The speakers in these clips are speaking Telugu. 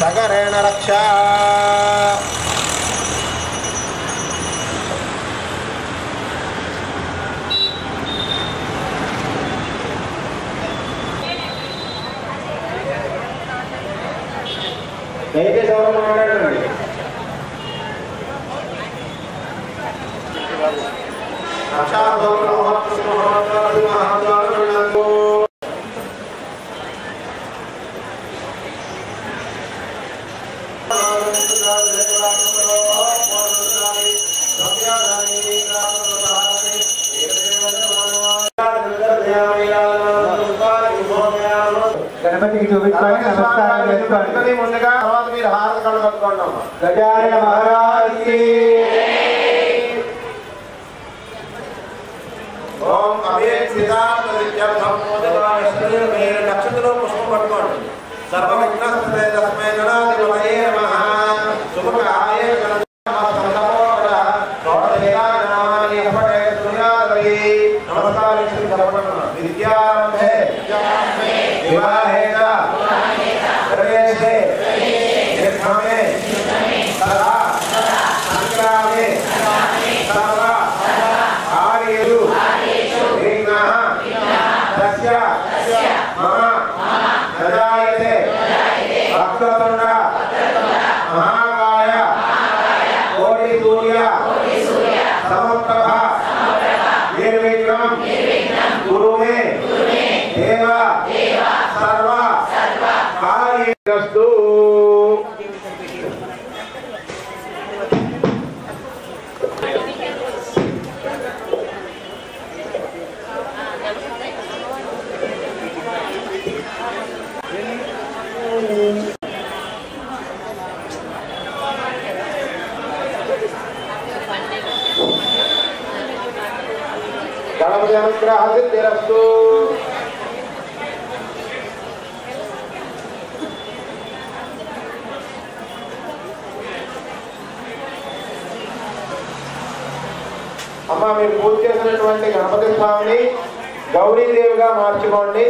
సగరేణ రక్ష దయచేసి ఎవరు మాట్లాడండి. గణపతికి చూపించుకొని నమస్కారం చేసుకోండి. ముందుగా తర్వాత మీరు హారతి కళ్ళు కట్టుకోండి. గజానన మహారాజ్కి ఓం మీరు నక్షత్రంలో పుష్పం పట్టుకోండి. సర్వవిఘ్నస్తే తస్మై గణాధిపతయే నమః. శుభకాయ విద్యారంభే వివాహే ప్రవేశే నిర్గమే తథా సంగ్రామే సర్వ కార్యేషు విఘ్నః తస్య మమ నజాయతే వక్రతుండ మహాకాయ కోటి సూర్య సమప్రభ నిర్విఘ్నం గురు మే దేవ సర్వ కార్యేషు. గణపతి అనుగ్రహ సిద్ధిరస్తు. అమ్మ మీరు పూజ చేసినటువంటి గణపతి స్వామిని గౌరీదేవిగా మార్చుకోండి.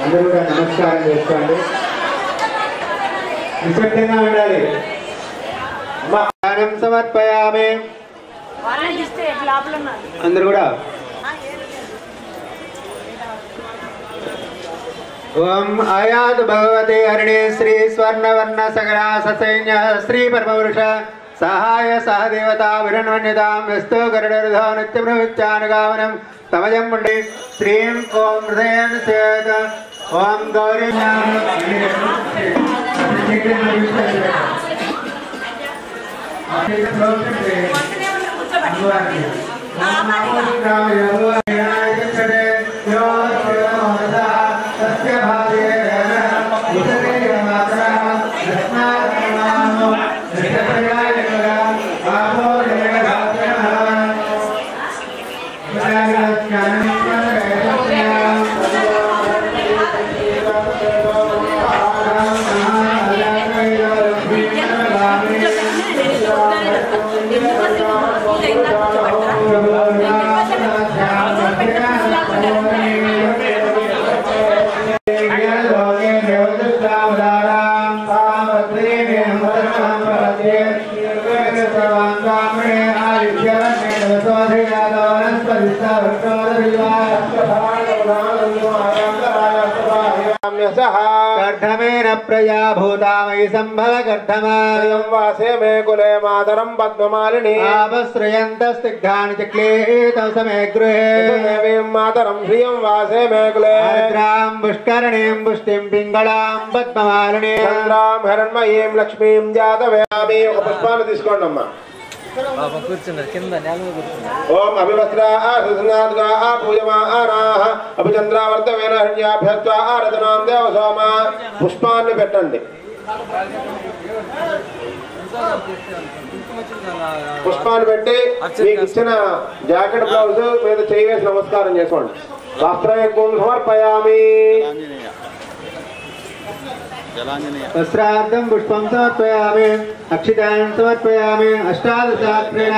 అందరూ కూడా నమస్కారం చేసుకోండి. నిశ్శబ్దంగా ఉండాలి. ధ్యానం సమర్పయామి. అందరూ కూడా ఓం ఆయాత్ భగవతే హరిణే శ్రీ స్వర్ణవర్ణ సగరా ససైన్య శ్రీ పరమపురుష సహాయ సహదేవతా విరణ్వన్యతాం యస్తో గరుడరుధో నిత్యప్రవృత్యానుగామనం తమజం పుండి శ్రీం ఓం హృదయం సేద ఓం గౌరీ कर्धमेन प्रजा भूतामयि संभव कर्धमायं वासे मे कुले मातरं पद्ममालिनी आपश्रयन्तस्तिग्धानि चक्ले तव समे गृहे देवीं मातरं श्रियं वासे मे कुले आर्द्रां पुष्करणीं पुष्टिं पिङ्गलां पद्ममालिनी चन्द्रां हिरण्मयीं लक्ष्मीं जातवेयामि पुष्पाणि तीసుకోండమ్మా పాపం కూర్చున్నారు కింద నేల మీద కూర్చున్నారు. ఓం అభివస్త్రా సుసనాద్గా పూజమానాః అభిచంద్రావర్తవేన హృణ్యాభ్యత్వా ఆరతనాం దేవసోమ పుష్పాన్ని పెట్టండి. పుష్పాలు పెట్టి మీకు ఇచ్చిన జాకెట్ బ్లౌజ్ మీద చేయి వేసి నమస్కారం చేసుకోండి. వస్త్రయజ్ఞం సమర్పయామి. వస్త్రార్థం పుష్పం సమర్పయామి. అక్షితాన్ని సమర్పయామి. అష్టాదశాత్రేణ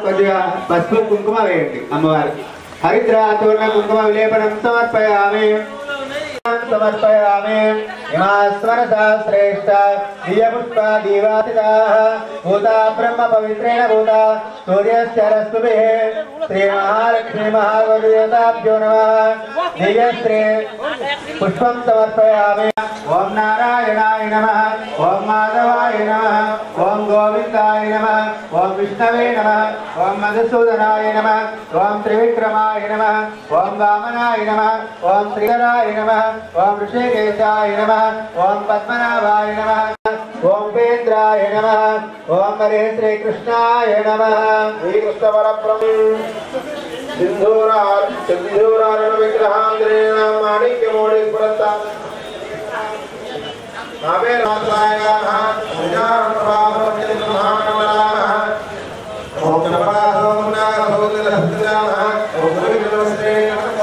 కొద్దిగా పసుపు కుంకుమ వేయండి అమ్మవారికి. హరిద్రాతోర్ణ కుంకుమ విలేపనం సమర్పయామి. సమర్పయామి. ఇమాస్మరసా శ్రేష్ట దివ్యపుష్పా దీవాతితాః భూతా బ్రహ్మ పవిత్రేణ భూతా సూర్యస్య రశ్మిభిః శ్రీ మహాలక్ష్మీ మహాగౌరీదేవతాభ్యో నమః. దివ్యశ్రీ పుష్పం సమర్పయామి. ఓం నారాయణాయ నమః. ఓం మాధవాయ నమః. ఓం గోవిందాయ నమః. ఓం విష్ణవే నమః. ఓం మధుసూదనాయ నమః. ఓం త్రివిక్రమాయ నమః. ఓం వామనాయ నమః. ఓం శ్రీధరాయ నమః. ఓం ఋషికేశాయ నమః. ఓం పద్మనాభాయ నమః. ఓం ఉపేంద్రాయ నమః. ఓం హరే శ్రీకృష్ణాయ నమః. శ్రీకృష్ణ పరబ్రహ్మ సింధూరారణ విగ్రహాంధ్రేణ మాణిక్యమౌళిస్ఫురత నామే రాత్రాయాః విజానప్రభావమహానవరాః. ఓం నమః ఓం నాగభూతిరహస్రాః. ఓం గురువిష్ణుశ్రీ నమః.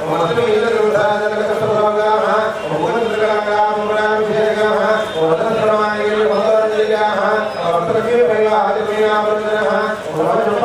ఓం అస్మిదరుధాజనకసభోగాః. ఓం గురుగంగామురాభిషేకః. ఓం తత్సమాయే భగవద్గీతాః. ఓం ప్రతిభయాదిమయావృతః. ఓం నమః ఓం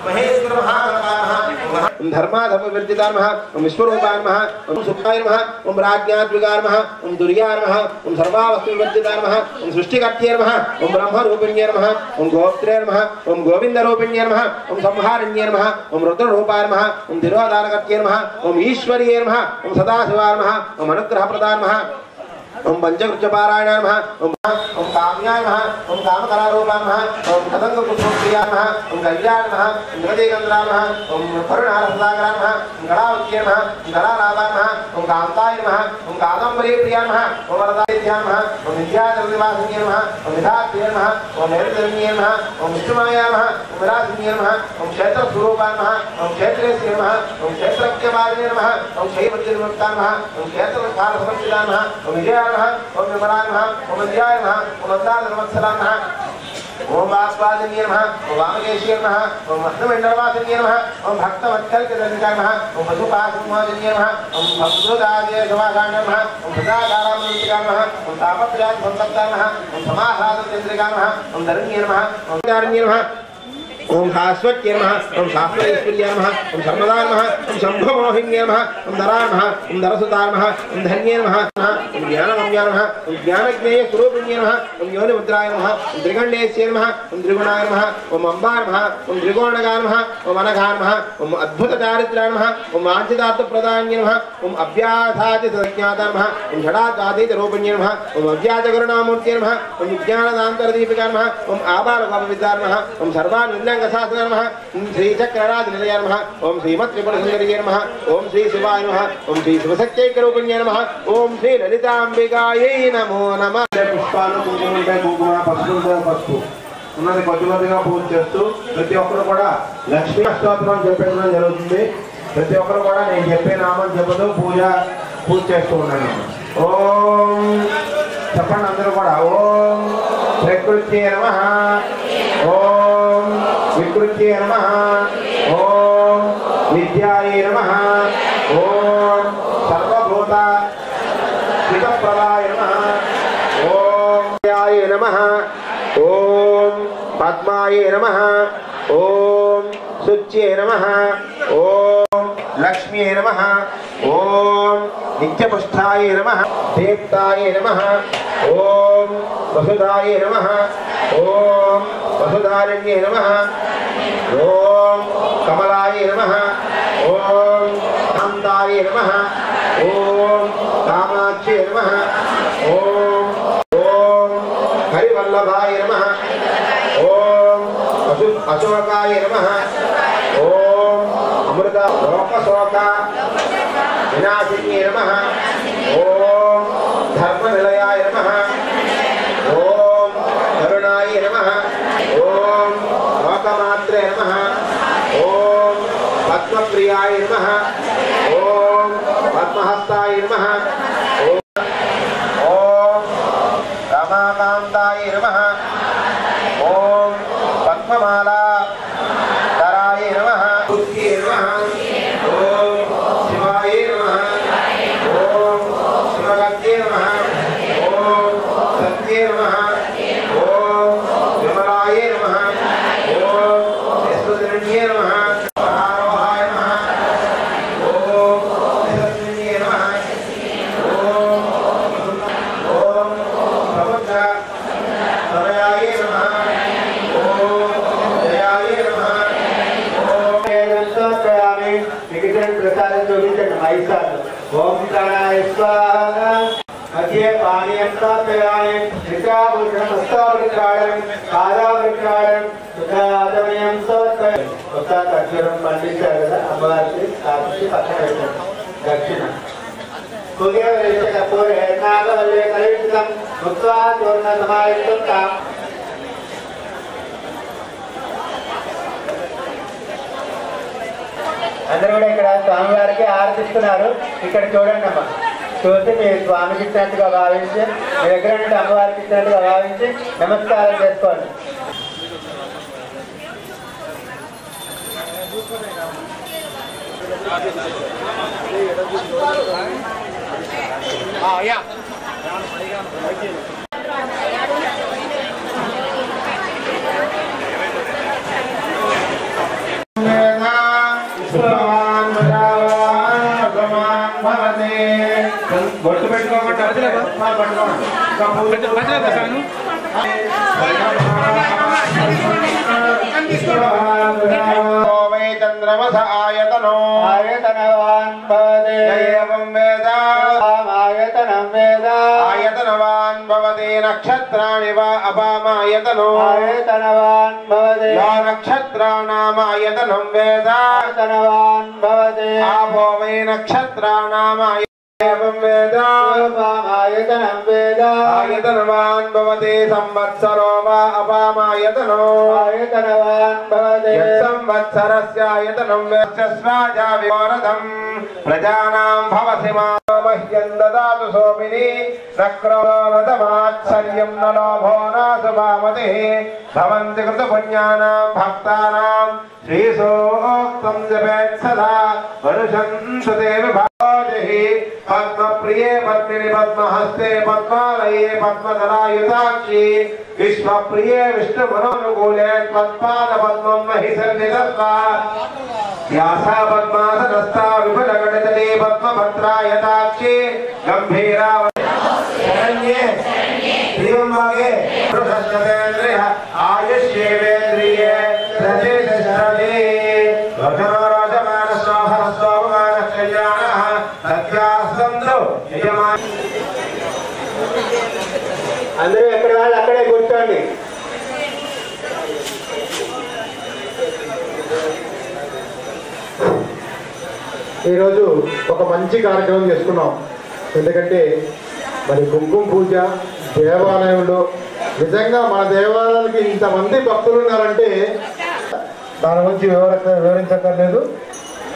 మహేశ్వర మహాగణాః ओम धर्माधर्मवर्जिताय नमः ओम विश्वरूपाय नमः ओम सुखाय नमः ओम राज्ञात्मिकाय नमः ओम दुर्याय नमः ओम सर्वावस्तुविवर्जिताय नमः ओम सृष्टिकर्त्यै नमः ओम ब्रह्मरूपिण्यै नमः ओम गोप्त्रे नमः ओम गोविन्दरूपिण्यै नमः ओम संहारण्यै नमः ओम रुद्ररूपाय नमः ओम तिरोधानकर्त्यै नमः ओम ईश्वर्यै नमः ओम सदाशिवाय नमः ओम अनुग्रहप्रदाय नमः ओम पंचकृत्यपारायणाय नमः ओम काम्याय नमः ओम कामकलारूपाय नमः ओम कदम्बपुष्पप्रियाय नमः ओम कल्याणाय नमः ओम जगदेकन्द्राय नमः ओम करुणारससागराय नमः ओम गणावत्यै नमः ओम गणानाभाय नमः ओम कान्ताय नमः ओम कादम्बरीप्रियाय नमः ओम वरदायित्याय नमः ओम विद्याधरनिवासिन्यै नमः ओम विधात्र्यै नमः ओम नैर्धर्म्यै नमः ओम विष्णुमायाय नमः ओम विलासिन्यै नमः ओम क्षेत्रस्वरूपाय नमः ओम क्षेत्रेश्वर्यै नमः ओम क्षेत्रज्ञवादिने नमः ओम शैवज्ञनिमुक्ताय नमः ओम क्षेत्रकालसमर्पिताय नमः ओम विजयाय नमः ओम निर्मलाय नमः ओम विद्याय नमः ओम वरदानवत्सलाय नमः ओम वाक्वादिन्ये नमः ओम वामकेश्ये नमः ओम अष्टमेण्डलवासिन्ये नमः ओम भक्तवत्सलकदन्ताय नमः ओम पशुपाशुमादिन्ये नमः ओम भक्तोदादिशवासाय नमः ओम सदाकारामन्त्रिकाय नमः ओम तापत्रयात्मसंतप्ताय नमः ओम समाह्लादचन्द्रिकाय नमः ओम धरण्ये नमः ओम दारण्ये नमः ओम शाश्वत्यै नमः ओम शाश्वतेश्वर्याय नमः ओम शर्मदाय नमः ओम शम्भुमोहिन्यै नमः ओम धराय नमः ओम धरसुताय नमः ओम धन्ये नमः ओम ज्ञानगम्याय नमः ओम ज्ञानज्ञेयस्वरूपिण्ये नमः ओम योनिमुद्राय नमः ओम त्रिगण्डेश्यै नमः ओम त्रिगुणाय नमः ओम अम्बाय नमः ओम त्रिकोणगाय नमः ओम अनघाय नमः ओम अद्भुतचारित्राय नमः ओम वाञ्छितार्थप्रदान्ये नमः ओम अव्याधादिसंज्ञाताय नमः ओम षडाद्वातीतरूपिण्ये नमः ओम अव्याजकरुणामूर्त्यै नमः ओम विज्ञानदान्तरदीपिकाय नमः ओम आबालगोपविद्याय नमः ओम सर्वानुल्लङ्घ नमः ओम श्री चक्रराजनिलयाय नमः ओम श्रीमत्त्रिपुरसुन्दर्यै नमः ओम श्री शिवाय नमः ओम श्री शिवशक्त्यैकरूपिण्यै नमः ओम श्री ललितांबिकायै नमो नमः पुष्पाలు కుంకుమ కుంకుమ పసుపు ఉన్నది కొద్దిగా పూజ చేస్తూ ప్రతి ఒక్కరు కూడా లక్ష్మీ స్తోత్రం చెప్పడం జరుగుతుంది ప్రతి ఒక్కరు కూడా నేను చెప్పే నామం చెబుతూ పూజ చేస్తూ ఉన్నాను ఓం చెప్పండి అందరూ కూడా ఓం ప్రకృత్యై నమః ఓం వికృత్యై నమః ఓం విద్యాయై నమః ఓం సర్వభూత హితప్రదాయ నమః ఓం విద్యాయ నమః ఓం పద్మాయ నమః ఓం శుచ్యై నమః ఓం లక్ష్మ్యై నమః ఓం నిత్యపుష్టాయ నమః దీప్తాయ నమః ఓం వసుధాయ నమః ఓం వసుధారణ్యై నమః ఓం కమలాయ నమః ఓం కాంతాయ నమః ఓం కామాక్షై నమః ఓం ఓం హరివల్లభాయ నమః ఓం అశోకాయ నమః ఓం అమృత లోకశోక వినాశిన్యై నమః ఓం ధర్మనిలయాయ నమః ఓం కరుణాయ నమః ఓం లోకమాత్రే నమః ఓం పద్మప్రియాయ నమః ఓం పద్మహస్తాయ నమః ఓం రమాకాంతాయ నమః ఓం పద్మమాలా ధరాయ నమః పుష్యై నమః ఓం శివాయ నమః ఓం శివగత్యై నమః ఓం సత్యై నమః ఓం విమలాయ నమః ఓం యశ్వదరణ్యై నమః ఆరోహాయ నమః ఓం యశస్విన్యై నమః ఓం ఓం ప్రబుద్ధ సమయాయ నమః ఓం జయాయ నమః ఓం ఏదంతోత్రయామి మిగిలిన ప్రసాదం చూపించండి మైసాలు ఓం ప్రాణాయ స్వాహ మధ్య పానీయం ప్రాప్తయామి శ్రీకాభూషణం హస్తావృక్షాళం పాదావృక్షాళం సుఖాదమయం సమర్పయామి కొత్త ఖర్జూరం పండించారు కదా అమ్మవారికి కాబట్టి పక్కన పెట్టండి దక్షిణ కపూరే నాగవల్లే కలిషితం ముక్త్వా చూర్ణ సమాయుక్తం అందరూ కూడా ఇక్కడ స్వామివారికి ఆరాధిస్తున్నారు ఇక్కడ చూడండి అమ్మ చూసి మీ స్వామికి ఇచ్చినట్టుగా భావించి మీ దగ్గర నుండి అమ్మవారికి ఇచ్చినట్టుగా భావించి నమస్కారం చేసుకోండి Yeah. బొట్టు పెట్టుకోమంటే चंद्रमस आयतनो आयतनवान् भवति एवं वेद आयतनं वेद आयतनवान् भवति नक्षत्राणि वा अपामायतनो आयतनवान् भवति या नक्षत्राणाम् आयतनं वेद आयतनवान् भवति आपो वै नक्षत्राणाम् एवं वेद अपामायतनं वेद आयतनवान् भवति संवत्सरो वा अपामायतनो आयतनवान् भवति संवत्सरस्य आयतनं वेत्स्वाजा विवरदं प्रजानां भवसि मह्यं ददातु सोमिनि नक्रोदमात्सर्यं न लोभो न सुभामतिः भवन्ति कृतपुण्यानां भक्तानां श्रीसूक्तं जपेत् सदा वरुषन्तु ते विभावतिः पद्मप्रिये पद्मिनि पद्महस्ते पद्मालये पद्मधरायुताक्षी विश्वप्रिये विष्णुमनोनुकूले त्वत्पादपद्मं महि सन्निधत्ता व्यासा पद्मासनस्था विपुलगणतले पद्मभद्रायताक्षी गम्भीरा शरण्ये श्रीमन्मागे प्रसन्नतेन्द्रियः आयुष्येवेन्द्रिये रजेशरणे वर्धनराजमानस्वाभरस्वाभमानकल्याणः सत्यासंदो यजमान అందరూ ఎక్కడ వాళ్ళు అక్కడే కూర్చోండి. ఈరోజు ఒక మంచి కార్యక్రమం చేసుకున్నాం. ఎందుకంటే మరి కుంకుమ పూజ దేవాలయంలో నిజంగా మన దేవాలయానికి ఇంతమంది భక్తులు ఉన్నారంటే దాని గురించి వివరించక్కర్లేదు.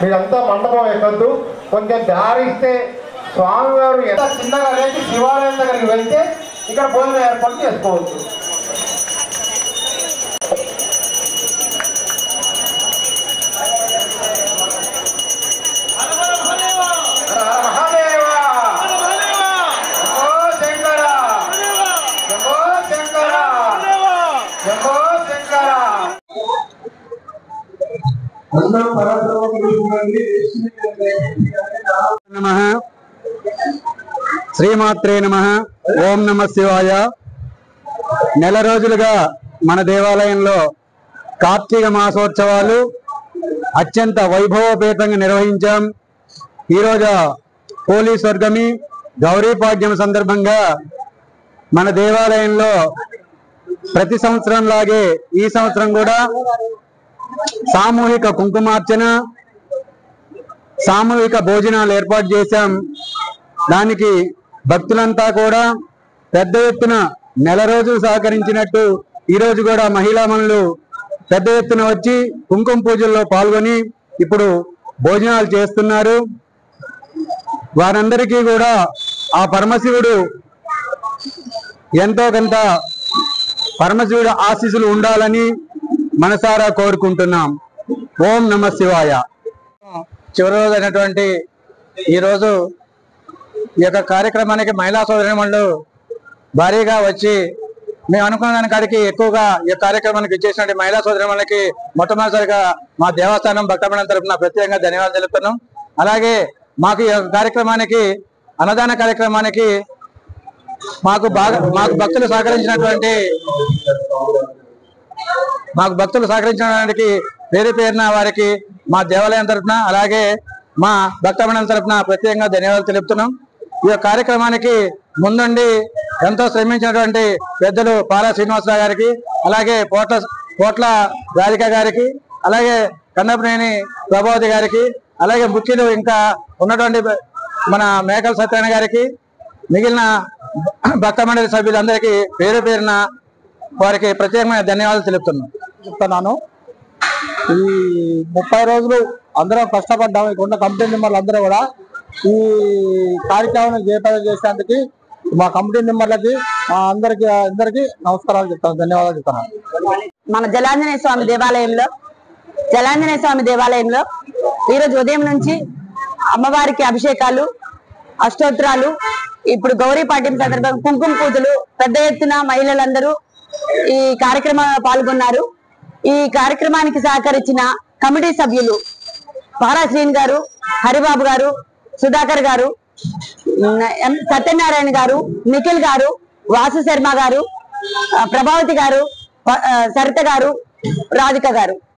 మీరంతా మండపం ఎక్కద్దు, కొంచెం దారిస్తే స్వామివారు ఎంత చిన్నగా లేచి శివాలయం దగ్గరికి వెళ్తే ఇక్కడ భోజనం ఏర్పాటు చేసుకోవచ్చు. నమః శ్రీమాత్రే నమః. ఓం నమః శివాయ. నెల రోజులుగా మన దేవాలయంలో కార్తీక మాసోత్సవాలు అత్యంత వైభవోపేతంగా నిర్వహించాం. ఈరోజు పోలీస్ వర్గమి గౌరీపాడ్యం సందర్భంగా మన దేవాలయంలో ప్రతి సంవత్సరం లాగే ఈ సంవత్సరం కూడా సామూహిక కుంకుమార్చన, సామూహిక భోజనాలు ఏర్పాటు చేశాం. దానికి భక్తులంతా కూడా పెద్ద ఎత్తున నెల రోజులు సహకరించినట్టు ఈరోజు కూడా మహిళామణులు పెద్ద ఎత్తున వచ్చి కుంకుమ పూజల్లో పాల్గొని ఇప్పుడు భోజనాలు చేస్తున్నారు. వారందరికీ కూడా ఆ పరమశివుడు ఎంతో కొంత పరమశివుడు ఆశీస్సులు ఉండాలని మనసారా కోరుకుంటున్నాం. ఓం నమ శివాయ. చివరి రోజు అయినటువంటి ఈరోజు ఈ యొక్క కార్యక్రమానికి మహిళా సోదరిమణులు భారీగా వచ్చి మేము అనుకున్న దానికాడికి ఎక్కువగా ఈ కార్యక్రమానికి ఇచ్చేసినటువంటి మహిళా సోదరిమణులకి మొట్టమొదటిసారిగా మా దేవస్థానం భక్తమండలి తరఫున ప్రత్యేకంగా ధన్యవాదాలు తెలుపుతున్నాం. అలాగే మాకు ఈ కార్యక్రమానికి అన్నదాన కార్యక్రమానికి మాకు భక్తులు సహకరించడానికి పేరు పేరున వారికి మా దేవాలయం తరఫున అలాగే మా భక్తమండలి తరఫున ప్రత్యేకంగా ధన్యవాదాలు తెలుపుతున్నాం. ఈ కార్యక్రమానికి ముందుండి ఎంతో శ్రమించినటువంటి పెద్దలు పాలా శ్రీనివాసరావు గారికి, అలాగే పోట్ల రాధిక గారికి, అలాగే కన్నపనేని ప్రభావతి గారికి, అలాగే ముఖ్యులు ఇంకా ఉన్నటువంటి మన మేకల సత్యనారాయణ గారికి, మిగిలిన భక్త మండలి సభ్యులందరికీ పేరు పేరున వారికి ప్రత్యేకమైన ధన్యవాదాలు చెప్తున్నాను. ఈ 30 రోజులు అందరం కష్టపడ్డాము. ఇక్కడ కమిటీ మెంబర్లు అందరూ కూడా ఈ కార్యక్రమాన్ని జయప్రదం చేసేందుకు మా కమిటీ మెంబర్లకి అందరికీ నమస్కారాలు చెప్తాను, ధన్యవాదాలు చెప్తాను. మన జలాంజనేయ స్వామి దేవాలయంలో ఈరోజు ఉదయం నుంచి అమ్మవారికి అభిషేకాలు, అష్టోత్తరాలు, ఇప్పుడు గౌరీపాడ్యం సందర్భంగా కుంకుమ పూజలు పెద్ద ఎత్తున మహిళలందరూ ఈ కార్యక్రమంలో పాల్గొన్నారు. ఈ కార్యక్రమానికి సహకరించిన కమిటీ సభ్యులు పారాశ్రీన్ గారు, హరిబాబు గారు, సుధాకర్ గారు, సత్యనారాయణ గారు, నిఖిల్ గారు, వాసు శర్మ గారు, ప్రభావతి గారు, సరిత గారు, రాధిక గారు.